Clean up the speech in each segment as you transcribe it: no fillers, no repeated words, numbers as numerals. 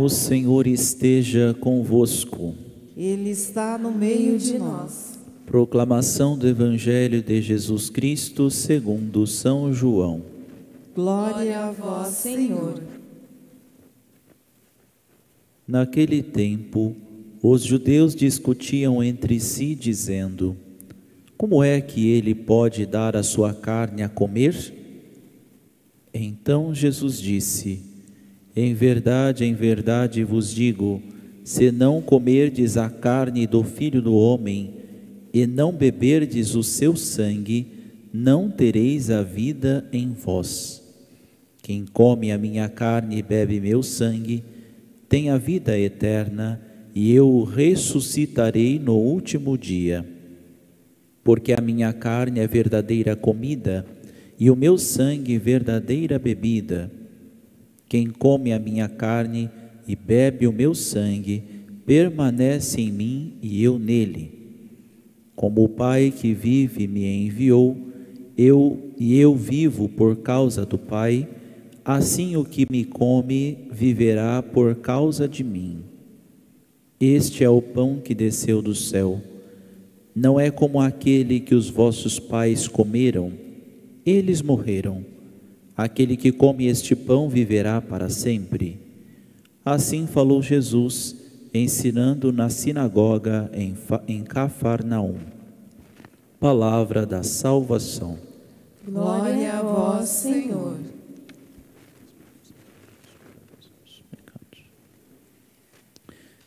O Senhor esteja convosco. Ele está no meio de nós. Proclamação do Evangelho de Jesus Cristo segundo São João. Glória a vós, Senhor. Naquele tempo, os judeus discutiam entre si, dizendo: como é que ele pode dar a sua carne a comer? Então Jesus disse: em verdade vos digo, se não comerdes a carne do Filho do Homem e não beberdes o seu sangue, não tereis a vida em vós. Quem come a minha carne e bebe meu sangue, tem a vida eterna, e eu o ressuscitarei no último dia. Porque a minha carne é verdadeira comida, e o meu sangue verdadeira bebida. Quem come a minha carne e bebe o meu sangue, permanece em mim e eu nele. Como o Pai que vive me enviou, eu vivo por causa do Pai, assim o que me come viverá por causa de mim. Este é o pão que desceu do céu. Não é como aquele que os vossos pais comeram, eles morreram. Aquele que come este pão viverá para sempre. Assim falou Jesus, ensinando na sinagoga em Cafarnaum. Palavra da salvação. Glória a vós, Senhor.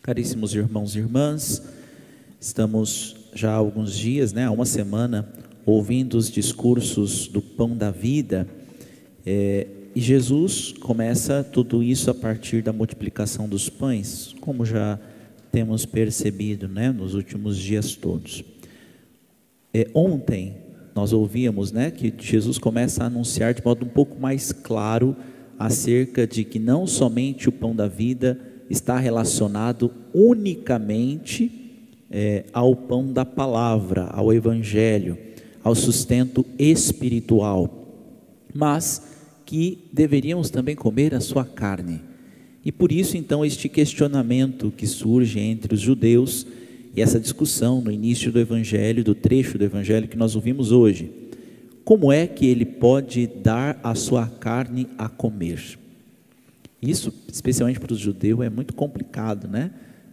Caríssimos irmãos e irmãs, estamos já há alguns dias, há uma semana, ouvindo os discursos do pão da vida, e Jesus começa tudo isso a partir da multiplicação dos pães, como já temos percebido, nos últimos dias todos. Ontem nós ouvíamos, que Jesus começa a anunciar de modo um pouco mais claro acerca de que não somente o pão da vida está relacionado unicamente ao pão da palavra, ao Evangelho, ao sustento espiritual, mas que deveríamos também comer a sua carne. E por isso então este questionamento que surge entre os judeus e essa discussão no início do Evangelho, do trecho do Evangelho que nós ouvimos hoje. Como é que ele pode dar a sua carne a comer? Isso, especialmente para os judeus, é muito complicado,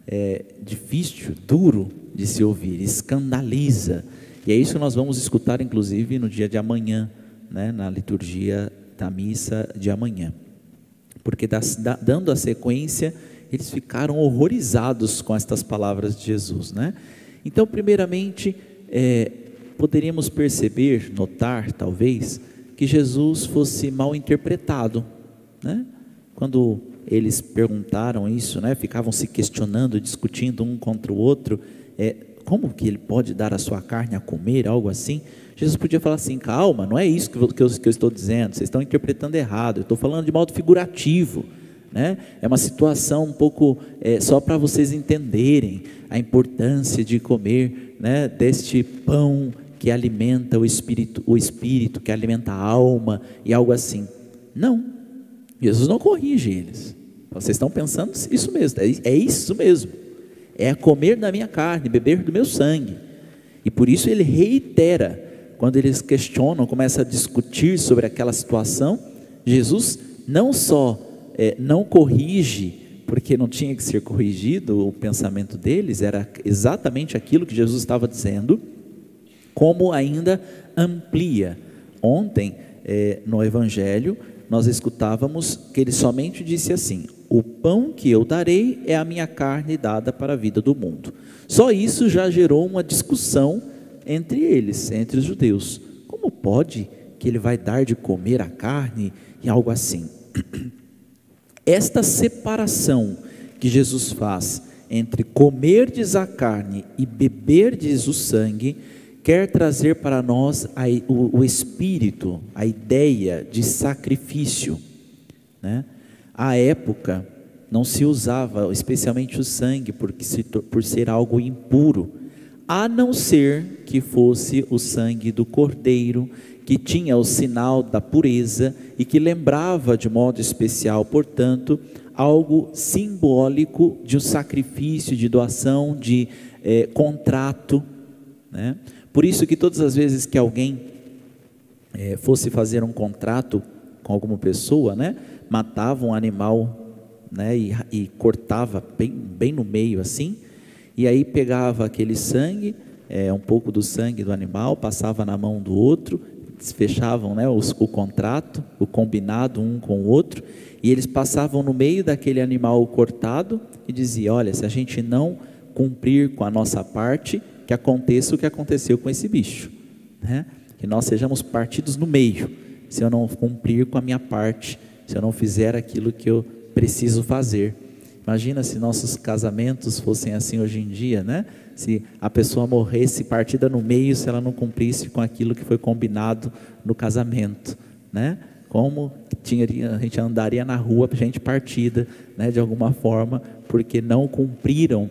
É difícil, duro de se ouvir, escandaliza. E é isso que nós vamos escutar, inclusive, no dia de amanhã, na liturgia da missa de amanhã. Porque dando a sequência, eles ficaram horrorizados com estas palavras de Jesus, Então, primeiramente, poderíamos perceber, notar, talvez, que Jesus fosse mal interpretado, Quando eles perguntaram isso, ficavam se questionando, discutindo um contra o outro, como que ele pode dar a sua carne a comer, algo assim? Jesus podia falar assim: calma, não é isso que eu estou dizendo, vocês estão interpretando errado, eu estou falando de modo figurativo, é uma situação um pouco, só para vocês entenderem a importância de comer, deste pão que alimenta o espírito que alimenta a alma e algo assim. Não, Jesus não corrige eles. Vocês estão pensando isso mesmo, é isso mesmo, é comer da minha carne, beber do meu sangue. E por isso ele reitera, quando eles questionam, começam a discutir sobre aquela situação, Jesus não só não corrige, porque não tinha que ser corrigido, o pensamento deles era exatamente aquilo que Jesus estava dizendo, como ainda amplia. Ontem, no Evangelho, nós escutávamos que ele somente disse assim: o pão que eu darei é a minha carne dada para a vida do mundo. Só isso já gerou uma discussão entre eles, entre os judeus. Como pode que ele vai dar de comer a carne e algo assim? Esta separação que Jesus faz entre comerdes a carne e beberdes o sangue, quer trazer para nós o espírito, a ideia de sacrifício, À época não se usava especialmente o sangue, por ser algo impuro, a não ser que fosse o sangue do cordeiro, que tinha o sinal da pureza e que lembrava de modo especial, portanto, algo simbólico de um sacrifício, de doação, de contrato, né? Por isso que todas as vezes que alguém fosse fazer um contrato com alguma pessoa, né, matava um animal, né, e cortava bem no meio assim, e aí pegava aquele sangue, um pouco do sangue do animal, passava na mão do outro, fechavam, né, o contrato, o combinado um com o outro, e eles passavam no meio daquele animal cortado e diziam: olha, se a gente não cumprir com a nossa parte, que aconteça o que aconteceu com esse bicho, né? Que nós sejamos partidos no meio, se eu não cumprir com a minha parte, se eu não fizer aquilo que eu preciso fazer. Imagina se nossos casamentos fossem assim hoje em dia, né? Se a pessoa morresse partida no meio, se ela não cumprisse com aquilo que foi combinado no casamento, né? Como a gente andaria na rua, gente partida, né, de alguma forma, porque não cumpriram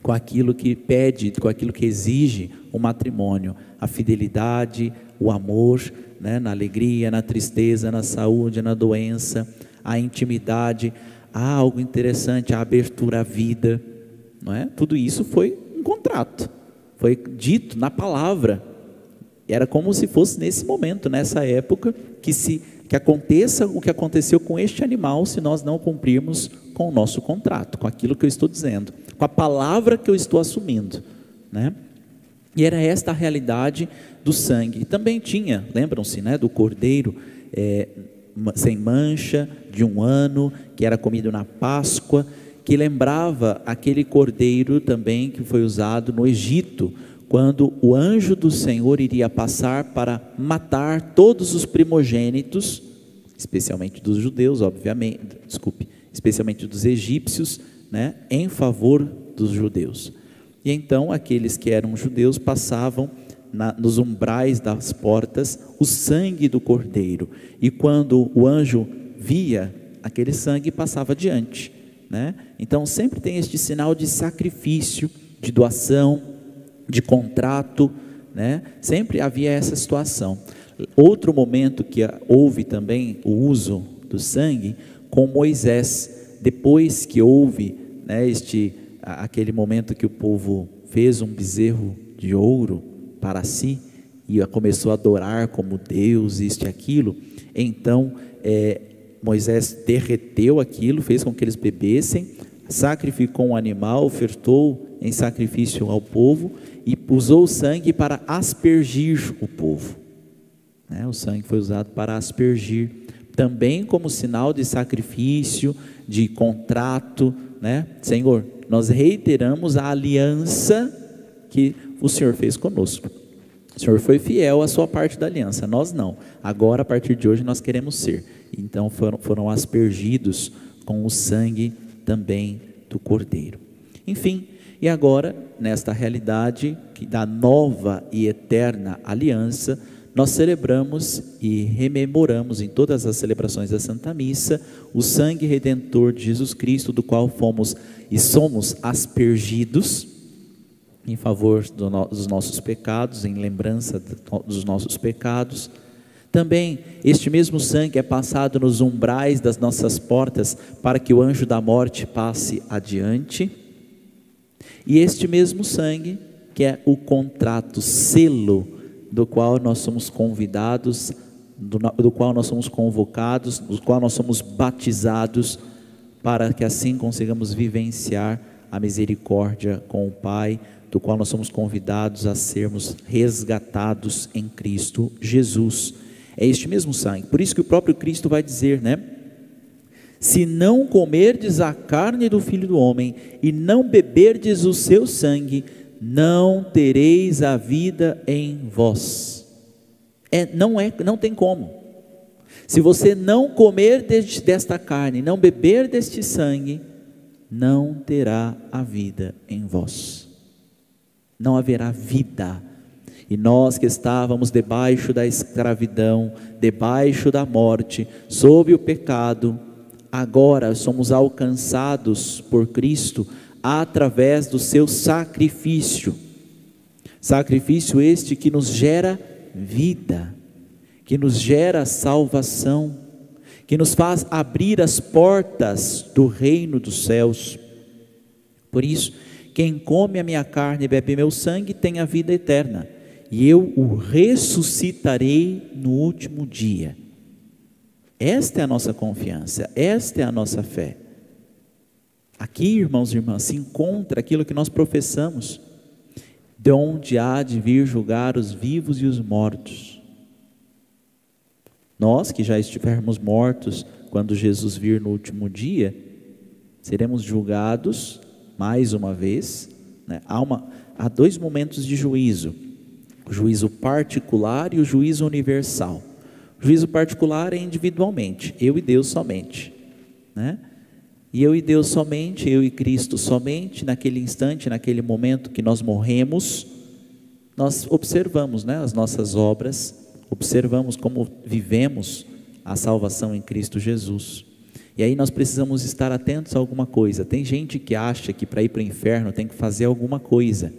com aquilo que pede, com aquilo que exige o matrimônio, a fidelidade, o amor, né, na alegria, na tristeza, na saúde, na doença, a intimidade. Há algo interessante, a abertura à vida, não é? Tudo isso foi um contrato, foi dito na palavra. Era como se fosse nesse momento, nessa época, que aconteça o que aconteceu com este animal, se nós não cumprirmos com o nosso contrato, com aquilo que eu estou dizendo, com a palavra que eu estou assumindo, né? E era esta a realidade do sangue. E também tinha, lembram-se, né, do cordeiro sem mancha, de 1 ano, que era comido na Páscoa, que lembrava aquele cordeiro também que foi usado no Egito, quando o anjo do Senhor iria passar para matar todos os primogênitos, especialmente dos judeus, especialmente dos egípcios, né, em favor dos judeus. E então aqueles que eram judeus passavam nos umbrais das portas o sangue do cordeiro, e quando o anjo via aquele sangue, passava adiante, né? Então sempre tem este sinal de sacrifício, de doação, de contrato, né? Sempre havia essa situação. Outro momento que houve também o uso do sangue, com Moisés, depois que houve, né, aquele momento que o povo fez um bezerro de ouro para si, e começou a adorar como Deus, isto e aquilo. Então Moisés derreteu aquilo, fez com que eles bebessem, sacrificou um animal, ofertou em sacrifício ao povo, e usou o sangue para aspergir o povo, né? O sangue foi usado para aspergir, também como sinal de sacrifício, de contrato, né? Senhor, nós reiteramos a aliança que o Senhor fez conosco. O Senhor foi fiel à sua parte da aliança, nós não. Agora, a partir de hoje, nós queremos ser. Então foram aspergidos com o sangue também do cordeiro. Enfim, e agora, nesta realidade da nova e eterna aliança, nós celebramos e rememoramos em todas as celebrações da Santa Missa o sangue redentor de Jesus Cristo, do qual fomos e somos aspergidos em favor dos nossos pecados, em lembrança dos nossos pecados. Também este mesmo sangue é passado nos umbrais das nossas portas para que o anjo da morte passe adiante. E este mesmo sangue, que é o contrato, selo, do qual nós somos convidados, do qual nós somos convocados, do qual nós somos batizados, para que assim consigamos vivenciar a misericórdia com o Pai, do qual nós somos convidados a sermos resgatados em Cristo Jesus. É este mesmo sangue. Por isso que o próprio Cristo vai dizer, né? Se não comerdes a carne do Filho do Homem e não beberdes o seu sangue, não tereis a vida em vós. Não tem como. Se você não comer desta carne, não beber deste sangue, não terá a vida em vós. Não haverá vida. E nós que estávamos debaixo da escravidão, debaixo da morte, sob o pecado, agora somos alcançados por Cristo através do seu sacrifício. Sacrifício este que nos gera vida. que nos gera salvação, que nos faz abrir as portas do reino dos céus. Por isso, quem come a minha carne e bebe meu sangue tem a vida eterna, e eu o ressuscitarei no último dia. Esta é a nossa confiança, esta é a nossa fé. Aqui, irmãos e irmãs, se encontra aquilo que nós professamos: de onde há de vir julgar os vivos e os mortos. Nós que já estivermos mortos quando Jesus vir no último dia, seremos julgados mais uma vez, né? Há dois momentos de juízo: o juízo particular e o juízo universal. O juízo particular é individualmente, eu e Deus somente, né? E eu e Deus somente, eu e Cristo somente. Naquele instante, naquele momento que nós morremos, nós observamos, né, as nossas obras, observamos como vivemos a salvação em Cristo Jesus. E aí nós precisamos estar atentos a alguma coisa. Tem gente que acha que para ir para o inferno tem que fazer alguma coisa,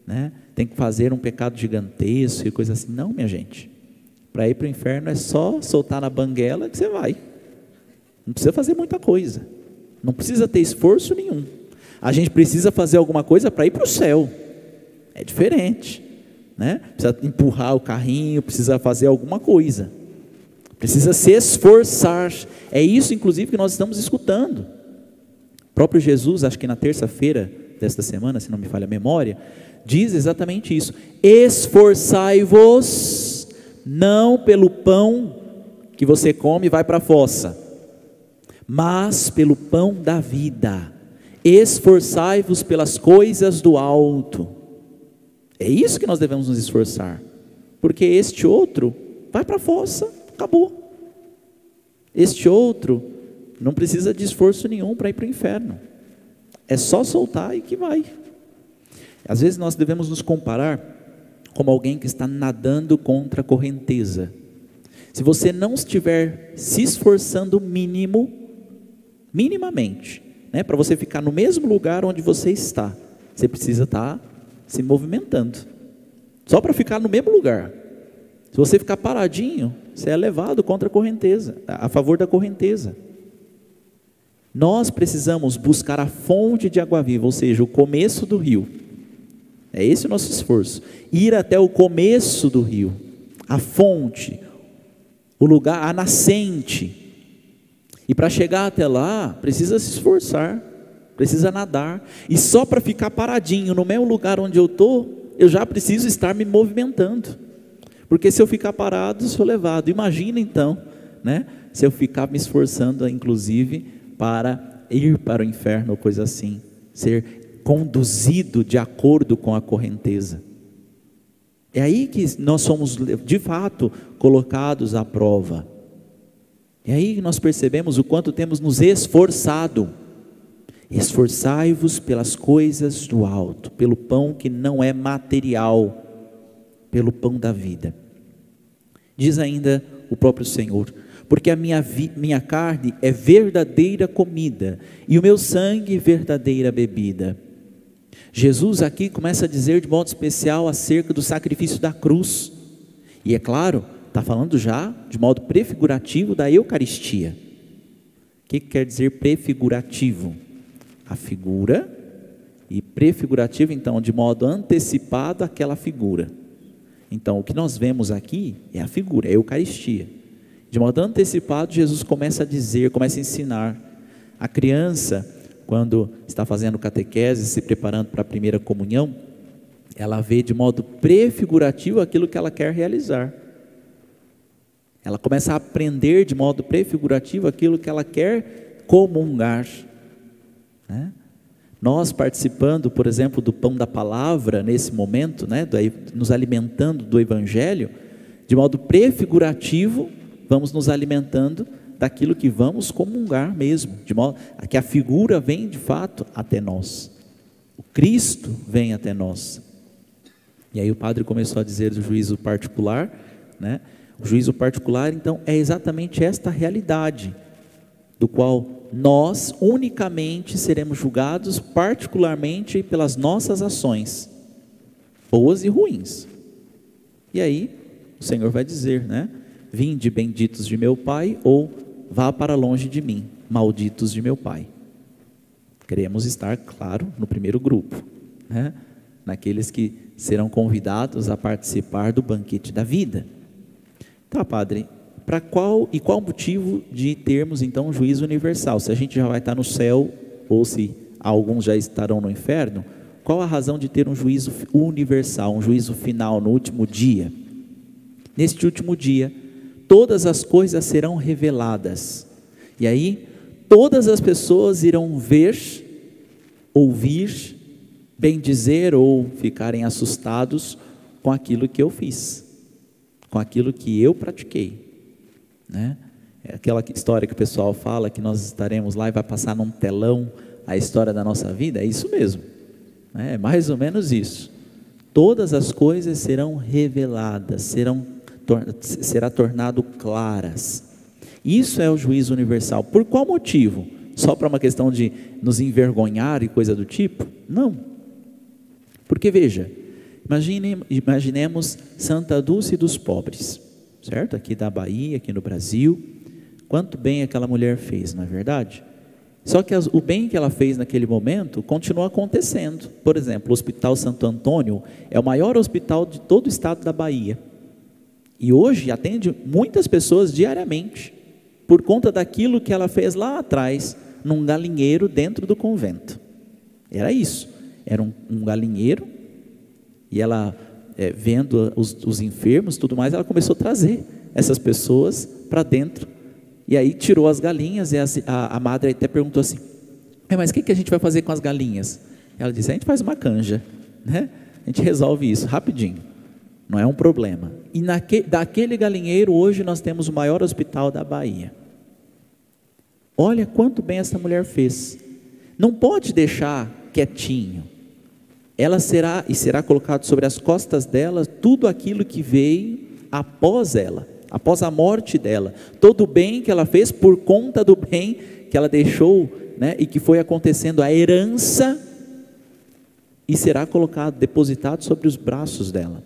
né? Tem que fazer um pecado gigantesco e coisa assim. Não, minha gente, para ir para o inferno é só soltar na banguela que você vai. Não precisa fazer muita coisa, não precisa ter esforço nenhum. A gente precisa fazer alguma coisa para ir para o céu, é diferente, né? Precisa empurrar o carrinho, precisa fazer alguma coisa, precisa se esforçar. É isso inclusive que nós estamos escutando. O próprio Jesus, acho que na terça-feira desta semana, se não me falha a memória, diz exatamente isso: esforçai-vos não pelo pão que você come e vai para a fossa, mas pelo pão da vida. Esforçai-vos pelas coisas do alto. É isso que nós devemos nos esforçar, porque este outro vai para a fossa, acabou. Este outro não precisa de esforço nenhum para ir para o inferno, é só soltar e que vai. Às vezes nós devemos nos comparar como alguém que está nadando contra a correnteza. Se você não estiver se esforçando minimamente, né, para você ficar no mesmo lugar onde você está, você precisa estar se movimentando, só para ficar no mesmo lugar. Se você ficar paradinho, você é levado contra a correnteza, a favor da correnteza. Nós precisamos buscar a fonte de água viva, ou seja, o começo do rio. É esse o nosso esforço, ir até o começo do rio, a fonte, o lugar, a nascente. E para chegar até lá, precisa se esforçar, precisa nadar. E só para ficar paradinho no mesmo lugar onde eu estou, eu já preciso estar me movimentando. Porque se eu ficar parado, sou levado. Imagina então, né, se eu ficar me esforçando, inclusive, para ir para o inferno ou coisa assim, ser conduzido de acordo com a correnteza. É aí que nós somos de fato colocados à prova. É aí que nós percebemos o quanto temos nos esforçado. Esforçai-vos pelas coisas do alto, pelo pão que não é material, pelo pão da vida. Diz ainda o próprio Senhor: porque a minha carne é verdadeira comida, e o meu sangue verdadeira bebida. Jesus aqui começa a dizer de modo especial acerca do sacrifício da cruz. E é claro, está falando já de modo prefigurativo da Eucaristia. O que quer dizer prefigurativo? A figura, e prefigurativo então de modo antecipado aquela figura. Então o que nós vemos aqui é a figura, é a Eucaristia. De modo antecipado Jesus começa a dizer, começa a ensinar. A criança, quando está fazendo catequese, se preparando para a primeira comunhão, ela vê de modo prefigurativo aquilo que ela quer realizar. Ela começa a aprender de modo prefigurativo aquilo que ela quer comungar, né? Nós participando, por exemplo, do pão da palavra, nesse momento, né, nos alimentando do Evangelho, de modo prefigurativo, vamos nos alimentando daquilo que vamos comungar mesmo, de modo que a figura vem de fato até nós, o Cristo vem até nós. E aí o padre começou a dizer do juízo particular, né? O juízo particular então é exatamente esta realidade, do qual nós unicamente seremos julgados particularmente pelas nossas ações, boas e ruins. E aí o Senhor vai dizer, né? vinde benditos de meu Pai, ou vá para longe de mim, malditos de meu Pai. Queremos estar, claro, no primeiro grupo, né? Naqueles que serão convidados a participar do banquete da vida. Tá, padre, qual motivo de termos então um juízo universal? Se a gente já vai estar no céu, ou se alguns já estarão no inferno, qual a razão de ter um juízo universal, um juízo final no último dia? Neste último dia, todas as coisas serão reveladas, e aí todas as pessoas irão ver, ouvir, bendizer ou ficarem assustados com aquilo que eu fiz, com aquilo que eu pratiquei, né? É aquela história que o pessoal fala que nós estaremos lá e vai passar num telão a história da nossa vida. É isso mesmo, né? É mais ou menos isso. Todas as coisas serão reveladas, será tornado claras. Isso é o juízo universal. Por qual motivo? Só para uma questão de nos envergonhar e coisa do tipo? Não. Porque veja, imaginemos Santa Dulce dos Pobres, certo? Aqui da Bahia, aqui no Brasil. Quanto bem aquela mulher fez, não é verdade? Só que o bem que ela fez naquele momento continua acontecendo. Por exemplo, o Hospital Santo Antônio é o maior hospital de todo o estado da Bahia. E hoje atende muitas pessoas diariamente, por conta daquilo que ela fez lá atrás, num galinheiro dentro do convento. Era isso, era um galinheiro, e ela, vendo os enfermos, tudo mais, ela começou a trazer essas pessoas para dentro, e aí tirou as galinhas, e a madre até perguntou assim, mas o que a gente vai fazer com as galinhas? Ela disse, a gente faz uma canja, né? A gente resolve isso rapidinho, não é um problema. E daquele galinheiro, hoje nós temos o maior hospital da Bahia. Olha quanto bem essa mulher fez. Não pode deixar quietinho. Ela será colocado sobre as costas dela tudo aquilo que veio após ela, após a morte dela. Todo o bem que ela fez por conta do bem que ela deixou, né, e que foi acontecendo a herança, e será colocado, depositado sobre os braços dela.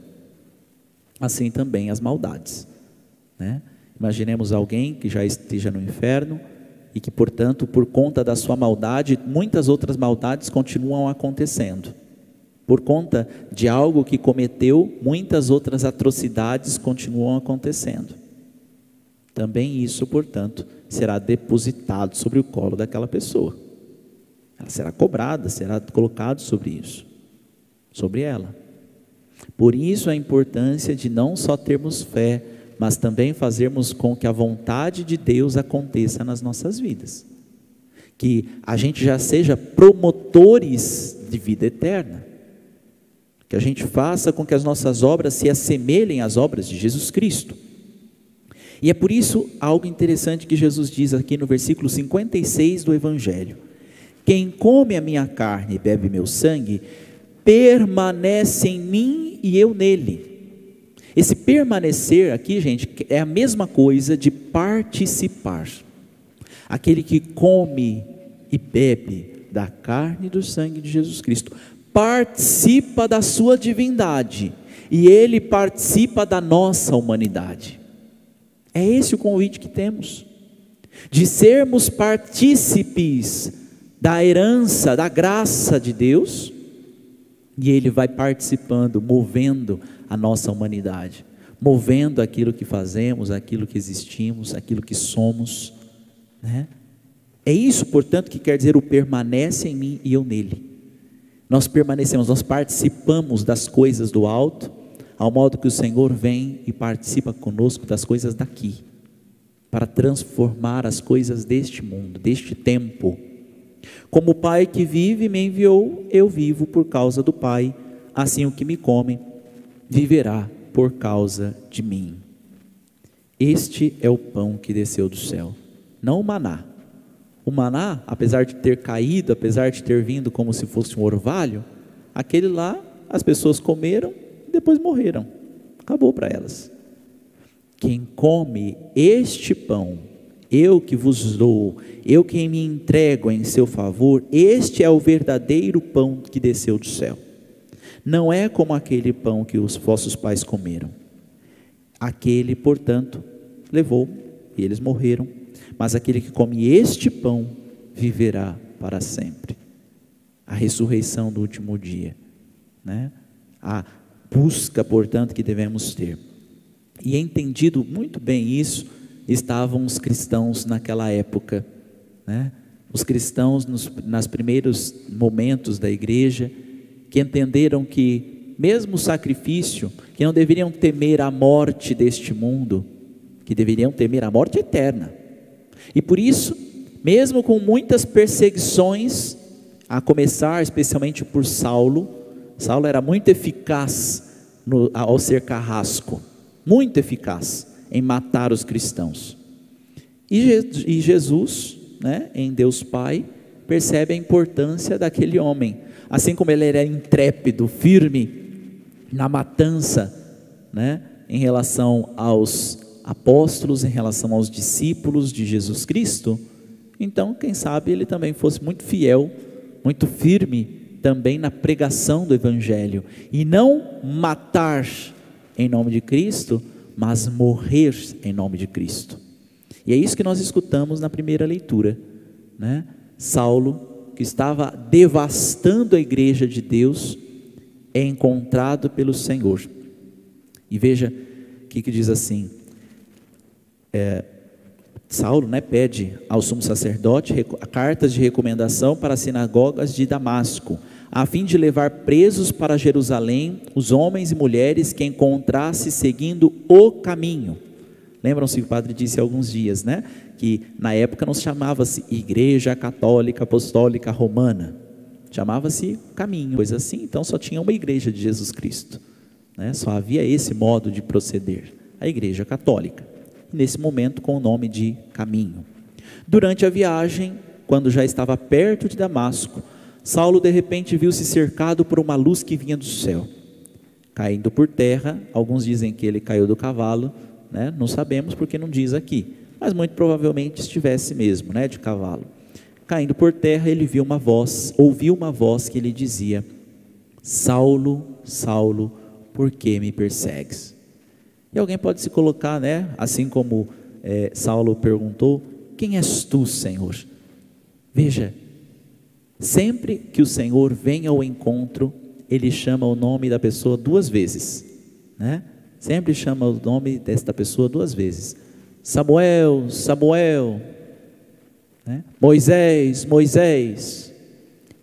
Assim também as maldades, né? Imaginemos alguém que já esteja no inferno e que, portanto, por conta da sua maldade, muitas outras maldades continuam acontecendo. Por conta de algo que cometeu, muitas outras atrocidades continuam acontecendo. Também isso, portanto, será depositado sobre o colo daquela pessoa. Ela será cobrada, será colocado sobre isso, sobre ela. Por isso a importância de não só termos fé, mas também fazermos com que a vontade de Deus aconteça nas nossas vidas. Que a gente já seja promotores de vida eterna. Que a gente faça com que as nossas obras se assemelhem às obras de Jesus Cristo. E é por isso algo interessante que Jesus diz aqui no versículo 56 do Evangelho. Quem come a minha carne e bebe meu sangue, permanece em mim e eu nele. Esse permanecer aqui, gente, é a mesma coisa de participar. Aquele que come e bebe da carne e do sangue de Jesus Cristo, participa da sua divindade, e ele participa da nossa humanidade. É esse o convite que temos, de sermos partícipes da herança, da graça de Deus, e ele vai participando, movendo a nossa humanidade, movendo aquilo que fazemos, aquilo que existimos, aquilo que somos, né? É isso, portanto, que quer dizer o permanece em mim e eu nele. Nós permanecemos, nós participamos das coisas do alto, ao modo que o Senhor vem e participa conosco das coisas daqui, para transformar as coisas deste mundo, deste tempo. Como o Pai que vive me enviou, eu vivo por causa do Pai, assim o que me come viverá por causa de mim. Este é o pão que desceu do céu, não o maná. O maná, apesar de ter caído, apesar de ter vindo como se fosse um orvalho, aquele lá as pessoas comeram e depois morreram, acabou para elas. Quem come este pão, eu que vos dou, eu que me entrego em seu favor, este é o verdadeiro pão que desceu do céu. Não é como aquele pão que os vossos pais comeram. Aquele, portanto, levou e eles morreram, mas aquele que come este pão viverá para sempre. A ressurreição do último dia, né? A busca, portanto, que devemos ter. E entendido muito bem isso, estavam os cristãos naquela época, né? Os cristãos nos primeiros momentos da igreja, que entenderam que mesmo o sacrifício, que não deveriam temer a morte deste mundo, que deveriam temer a morte eterna. E por isso, mesmo com muitas perseguições, a começar especialmente por Saulo era muito eficaz ao ser carrasco, muito eficaz em matar os cristãos. E Jesus, né, em Deus Pai, percebe a importância daquele homem, assim como ele era intrépido, firme na matança, né, em relação aos apóstolos, em relação aos discípulos de Jesus Cristo. Então, quem sabe ele também fosse muito fiel, muito firme também na pregação do Evangelho, e não matar em nome de Cristo, mas morrer em nome de Cristo. E é isso que nós escutamos na primeira leitura, né? Saulo, que estava devastando a igreja de Deus, é encontrado pelo Senhor. E veja o que diz assim, Saulo, né, pede ao sumo sacerdote cartas de recomendação para as sinagogas de Damasco, a fim de levar presos para Jerusalém os homens e mulheres que encontrasse seguindo o caminho. Lembram-se que o padre disse há alguns dias, né, que na época não chamava-se Igreja Católica Apostólica Romana, chamava-se Caminho, coisa assim. Então só tinha uma igreja de Jesus Cristo, né? Só havia esse modo de proceder, a Igreja Católica, nesse momento com o nome de Caminho. Durante a viagem, quando já estava perto de Damasco, Saulo de repente viu-se cercado por uma luz que vinha do céu, caindo por terra. Alguns dizem que ele caiu do cavalo, né? Não sabemos porque não diz aqui, mas muito provavelmente estivesse mesmo, né, de cavalo. Caindo por terra, ele ouviu uma voz que lhe dizia: Saulo, Saulo, por que me persegues? E alguém pode se colocar, né, assim como Saulo perguntou: quem és tu, Senhor? Veja, sempre que o Senhor vem ao encontro, Ele chama o nome da pessoa duas vezes, né? Sempre chama o nome desta pessoa duas vezes. Samuel, Samuel, né? Moisés, Moisés.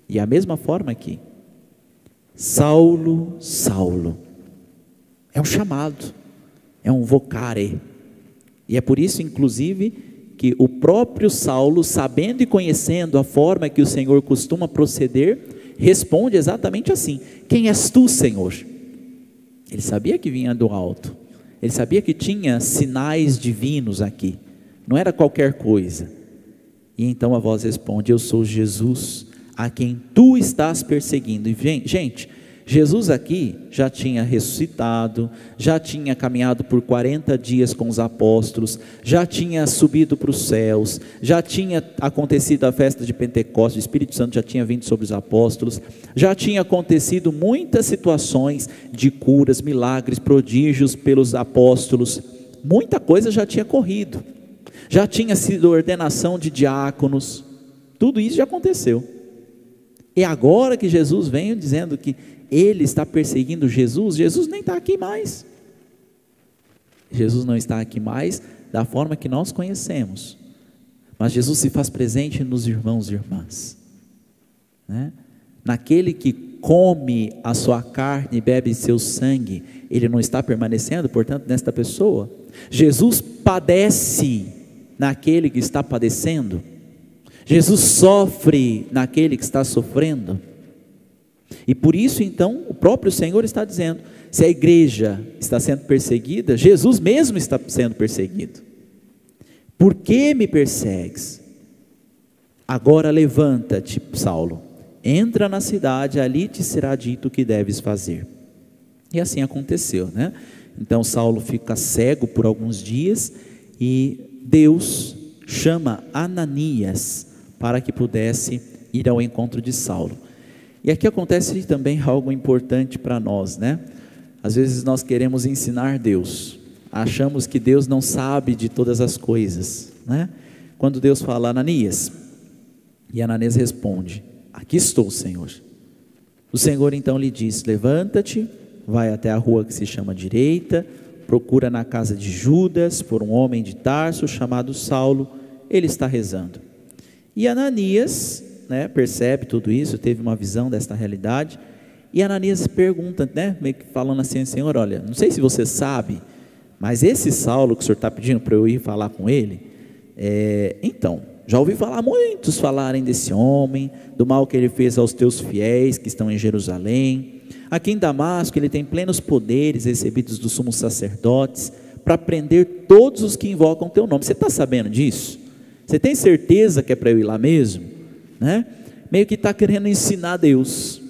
E a mesma forma aqui, Saulo, Saulo. É um chamado, é um vocare. E é por isso, inclusive, que o próprio Saulo, sabendo e conhecendo a forma que o Senhor costuma proceder, responde exatamente assim: quem és tu, Senhor? Ele sabia que vinha do alto, ele sabia que tinha sinais divinos aqui, não era qualquer coisa. E então a voz responde: eu sou Jesus, a quem tu estás perseguindo. E gente, Jesus aqui já tinha ressuscitado, já tinha caminhado por 40 dias com os apóstolos, já tinha subido para os céus, já tinha acontecido a festa de Pentecostes, o Espírito Santo já tinha vindo sobre os apóstolos, já tinha acontecido muitas situações de curas, milagres, prodígios pelos apóstolos, muita coisa já tinha corrido, já tinha sido ordenação de diáconos, tudo isso já aconteceu. E agora que Jesus vem dizendo que ele está perseguindo Jesus, Jesus nem está aqui mais. Jesus não está aqui mais da forma que nós conhecemos, mas Jesus se faz presente nos irmãos e irmãs, né? Naquele que come a sua carne e bebe seu sangue, ele não está permanecendo, portanto, nesta pessoa. Jesus padece naquele que está padecendo, Jesus sofre naquele que está sofrendo. E por isso então o próprio Senhor está dizendo: se a igreja está sendo perseguida, Jesus mesmo está sendo perseguido. Por que me persegues? Agora levanta-te, Saulo, entra na cidade, ali te será dito o que deves fazer. E assim aconteceu, né? Então Saulo fica cego por alguns dias e Deus chama Ananias para que pudesse ir ao encontro de Saulo. E aqui acontece também algo importante para nós, né? Às vezes nós queremos ensinar Deus, achamos que Deus não sabe de todas as coisas, né? Quando Deus fala, Ananias, e Ananias responde, aqui estou, Senhor. O Senhor então lhe diz, levanta-te, vai até a rua que se chama direita, procura na casa de Judas, por um homem de Tarso chamado Saulo, ele está rezando. E Ananias, né, percebe tudo isso, teve uma visão desta realidade, e Ananias pergunta, né, meio que falando assim, Senhor, olha, não sei se você sabe, mas esse Saulo que o Senhor está pedindo para eu ir falar com ele, então, já ouvi falar muitos falarem desse homem, do mal que ele fez aos teus fiéis que estão em Jerusalém. Aqui em Damasco ele tem plenos poderes recebidos dos sumos sacerdotes para prender todos os que invocam teu nome. Você está sabendo disso? Você tem certeza que é para eu ir lá mesmo? Né? Meio que está querendo ensinar Deus.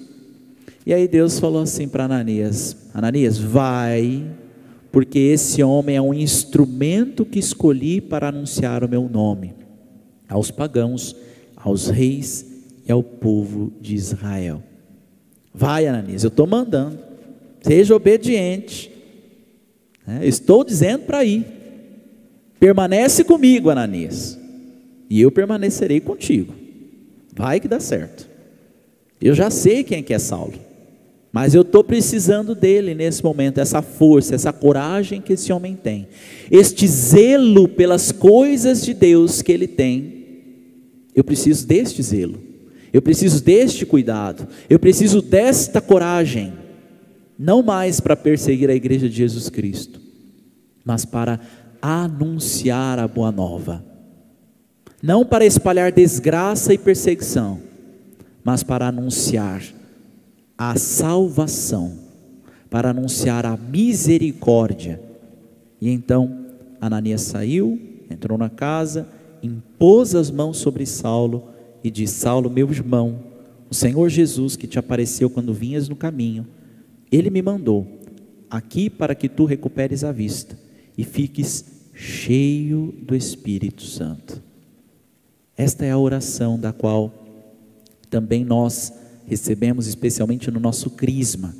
E aí Deus falou assim para Ananias, Ananias, vai, porque esse homem é um instrumento que escolhi para anunciar o meu nome aos pagãos, aos reis e ao povo de Israel. Vai, Ananias, eu estou mandando, seja obediente, estou dizendo para ir, permanece comigo, Ananias, e eu permanecerei contigo, vai que dá certo. Eu já sei quem que é Saulo, mas eu estou precisando dele nesse momento, essa força, essa coragem que esse homem tem, este zelo pelas coisas de Deus que ele tem. Eu preciso deste zelo, eu preciso deste cuidado, eu preciso desta coragem, não mais para perseguir a igreja de Jesus Cristo, mas para anunciar a boa nova, não para espalhar desgraça e perseguição, mas para anunciar a salvação, para anunciar a misericórdia. E então Ananias saiu, entrou na casa, impôs as mãos sobre Saulo e disse, Saulo, meu irmão, o Senhor Jesus que te apareceu quando vinhas no caminho, Ele me mandou aqui para que tu recuperes a vista e fiques cheio do Espírito Santo. Esta é a oração da qual também nós recebemos, especialmente no nosso crisma,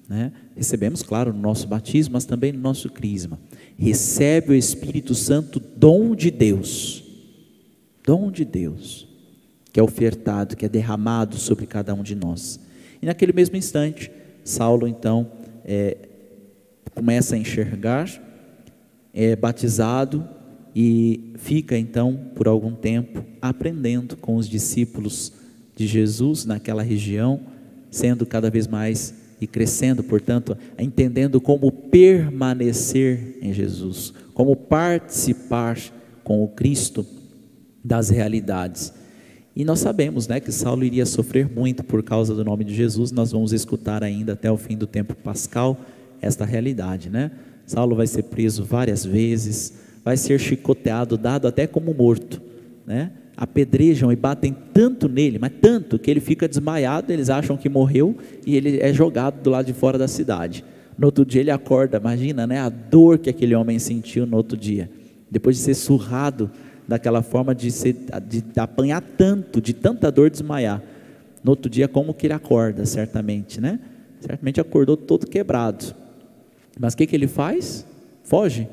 né? Recebemos, claro, no nosso batismo, mas também no nosso crisma. Recebe o Espírito Santo, dom de Deus, que é ofertado, que é derramado sobre cada um de nós. E naquele mesmo instante, Saulo então começa a enxergar, é batizado e fica então por algum tempo aprendendo com os discípulos de Jesus naquela região, sendo cada vez mais e crescendo, portanto, entendendo como permanecer em Jesus, como participar com o Cristo das realidades. E nós sabemos, né, que Saulo iria sofrer muito por causa do nome de Jesus. Nós vamos escutar ainda até o fim do tempo pascal esta realidade, né? Saulo vai ser preso várias vezes, vai ser chicoteado, dado até como morto, né? Apedrejam e batem tanto nele, mas tanto que ele fica desmaiado, eles acham que morreu e ele é jogado do lado de fora da cidade. No outro dia ele acorda, imagina, né, a dor que aquele homem sentiu no outro dia, depois de ser surrado daquela forma, de apanhar tanto, de tanta dor, desmaiar. No outro dia, como que ele acorda, certamente, né? Certamente acordou todo quebrado. Mas o que ele faz? Foge,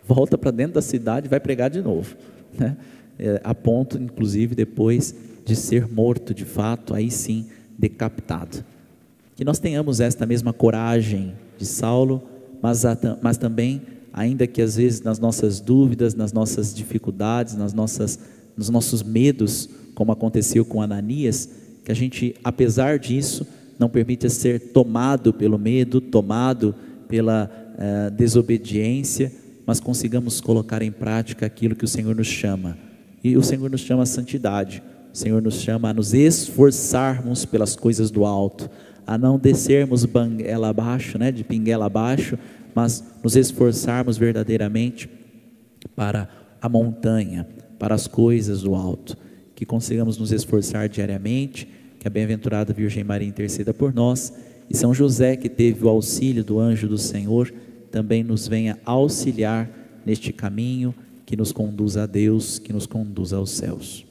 volta para dentro da cidade e vai pregar de novo, né? A ponto, inclusive, depois de ser morto de fato, aí sim, decapitado. Que nós tenhamos esta mesma coragem de Saulo, mas também, ainda que às vezes nas nossas dúvidas, nas nossas dificuldades, nos nossos medos, como aconteceu com Ananias, que a gente, apesar disso, não permita ser tomado pelo medo, tomado pela desobediência, mas consigamos colocar em prática aquilo que o Senhor nos chama. E o Senhor nos chama a santidade, o Senhor nos chama a nos esforçarmos pelas coisas do alto, a não descermos banguela abaixo, né, de pinguela abaixo, mas nos esforçarmos verdadeiramente para a montanha, para as coisas do alto, que consigamos nos esforçar diariamente, que a bem-aventurada Virgem Maria interceda por nós, e São José, que teve o auxílio do anjo do Senhor, também nos venha auxiliar neste caminho, que nos conduz a Deus, que nos conduz aos céus.